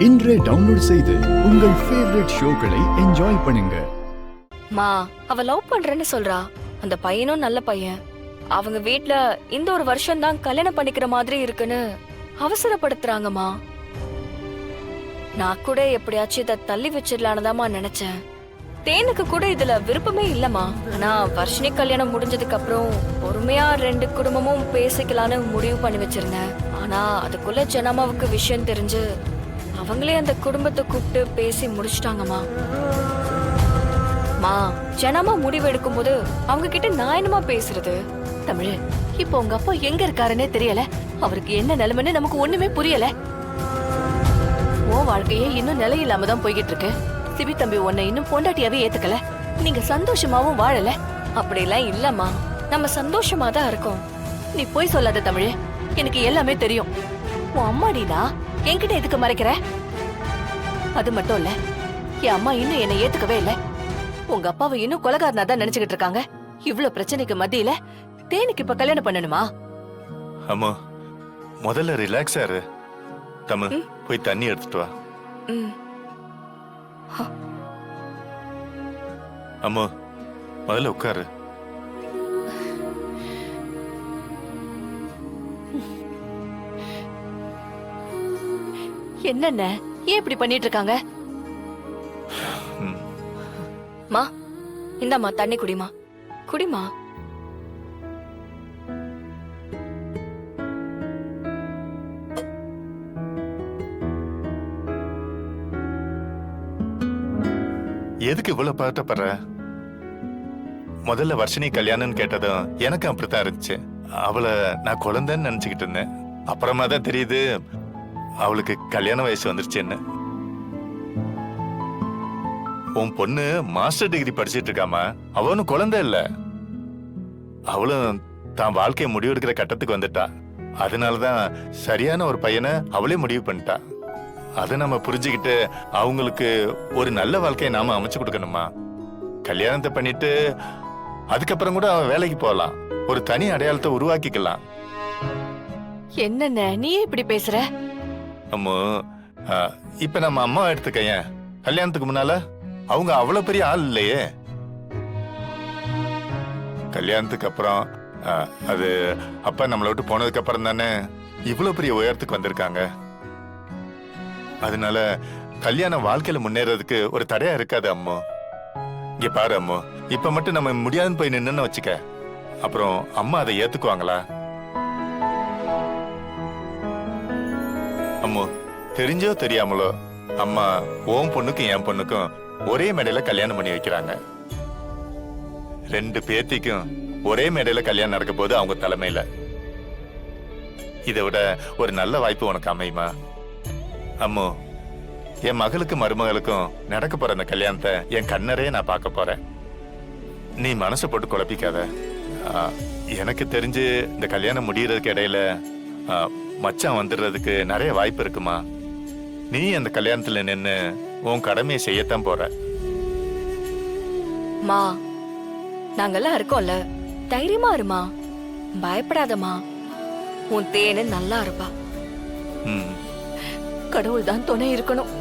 இன்றே டவுன்லோட் செய்து உங்கள் ஃபேவரட் ஷோக்களை என்ஜாய் பண்ணுங்க. மா, அவ லவ் பண்றேன்னு சொல்றா. அந்த பையனும் நல்ல பையன். அவங்க வீட்ல இந்த ஒரு வருஷம் தான் கல்யாணம் பண்ணிக்கிற மாதிரி இருக்குன்னு அவசரப்படுத்துறாங்கம்மா. நான் கூட எப்படியாச்சும் இதை தள்ளி வச்சிடலான்னுதாம்மா நினைச்சேன். தேனுக்கு கூட இதுல விருப்பமே இல்லம்மா. ஆனா வர்ஷினி கல்யாணம் முடிஞ்சதுக்கு அப்புறம் பொறுமையா 2 குடும்பமும் பேசிக்கலான்னு முடிவு பண்ணி வச்சிருந்தேன். ஆனா அதுக்குள்ள ஜனமாவுக்கு விஷயம் தெரிஞ்சு அவங்களே அந்த குடும்பத்தை கூப்பிட்டு பேசி முடிச்சிட்டாங்கம்மா. மா, ஜனமா முடிவு எடுக்கும் போது அவங்க கிட்ட நான் என்னமா பேசுறது? தமிழ், இப்போ உங்க அப்பா எங்க இருக்காருன்னே தெரியல. அவருக்கு என்ன நிலைமைன்னு நமக்கு ஒண்ணுமே புரியல. உன் வாழ்க்கையே இன்னும் நிலையில்லாம தான் போய்கிட்டு இருக்கு. சிபி தம்பி உன்னை இன்னும் பொண்டாட்டியாவே ஏத்துக்கல. நீங்க சந்தோஷமாவும் வாழல. அப்படிலாம் இல்லம்மா, நம்ம சந்தோஷமா தான் இருக்கோம். நீ போய் சொல்லாத தமிழ், எனக்கு எல்லாமே தெரியும். உன் அம்மாடினா என்கிட்ட எதுக்கு மறைக்கிற? அது மட்டும் இல்ல, என் அம்மா இன்னும் என்னை ஏத்துக்கவே இல்ல. உங்க அப்பாவை இன்னும் கொலைகாரனா தான் நினைச்சுக்கிட்டு இருக்காங்க. இவ்வளவு பிரச்சனைக்கு மத்தியில தேனுக்கு இப்ப கல்யாணம் பண்ணணுமா? அம்மா, முதல்ல ரிலாக்ஸா இரு. தமிழ், போய் தண்ணி எடுத்துட்டு வா. அம்மா, முதல்ல உட்காரு. என்னென்ன ஏன் இப்படி பண்ணிட்டு இருக்காங்க? மா, இந்தாம்மா தண்ணி குடிமா. குடிமா. எதுக்கு இவ்வளவு பதட்டப்படுற? முதல்ல வர்ஷினி கல்யாணம்னு கேட்டதும் எனக்கு அப்படித்தான் இருந்துச்சு. அவளை நான் குழந்தைன்னு நினைச்சுக்கிட்டு இருந்தேன். அப்புறமா தான் தெரியுது அவளுக்கு கல்யாண வயசு வந்துருச்சுன்னு. உன் பொண்ணு மாஸ்டர் டிகிரி படிச்சிட்டு இருக்காமா. அவனும் குழந்தை இல்ல. அவளும் தான் வாழ்க்கையை முடிவெடுக்கிற கட்டத்துக்கு வந்துட்டா. அதனாலதான் சரியான ஒரு பையனை அவளே முடிவு பண்ணிட்டா. அதை நம்ம புரிஞ்சுக்கிட்டு அவங்களுக்கு ஒரு நல்ல வாழ்க்கையை நாம அமைச்சு கொடுக்கணுமா. கல்யாணத்தை பண்ணிட்டு அதுக்கப்புறம் கூட அவன் வேலைக்கு போகலாம். ஒரு தனி அடையாளத்தை உருவாக்கிக்கலாம். என்னென்ன நீ இப்படி பேசுற? அம்மோ, இப்ப நம்ம அம்மா எடுத்துக்கையன். கல்யாணத்துக்கு முன்னால அவங்க அவ்வளவு பெரிய ஆள் இல்லையே. கல்யாணத்துக்கு அப்புறம் அது அப்பா நம்மளை விட்டு போனதுக்கு அப்புறம் தானே இவ்வளவு பெரிய உயரத்துக்கு வந்திருக்காங்க. அதனால கல்யாண வாழ்க்கையில முன்னேறதுக்கு ஒரு தடையா இருக்காது அம்மோ. இங்க பாரு அம்மோ, இப்ப மட்டும் நம்ம முடியாதுன்னு போய் நின்னு வச்சுக்க, அப்புறம் அம்மா அதை ஏத்துக்குவாங்களா? அம்மோ, தெரிஞ்சோ தெரியாமலோ அம்மா உன் பொண்ணுக்கும் என் பொண்ணுக்கும் ஒரே மேடையில கல்யாணம் பண்ணி வைக்கிறாங்க. 2 பேத்திக்கும் ஒரே மேடையில கல்யாணம் நடக்க போது அவங்க தலைமையில. இதை விட ஒரு நல்ல வாய்ப்பு உனக்கு அமையுமா? அம்மோ, என் மகளுக்கும் மருமகளுக்கும் நடக்க போற அந்த கல்யாணத்தை என் கண்ணரே நான் பார்க்க போறேன். நீ மனசை போட்டு குழப்பிக்காத. எனக்கு தெரிஞ்சு இந்த கல்யாணம் முடியறதுக்கு இடையில மச்சான் வந்துடுறதுக்கு நிறைய வாய்ப்பு இருக்குமா. நீ அந்த கல்யாணத்துல நின்னு உன் கடமையை செய்யத்தான் போற. மா, நாங்கெல்லாம் இருக்கோம்ல, தைரியமா இருமா, பயப்படாதம்மா. உன் தேனு நல்லா இருப்பா. கடவுள் தான் துணை இருக்கணும்.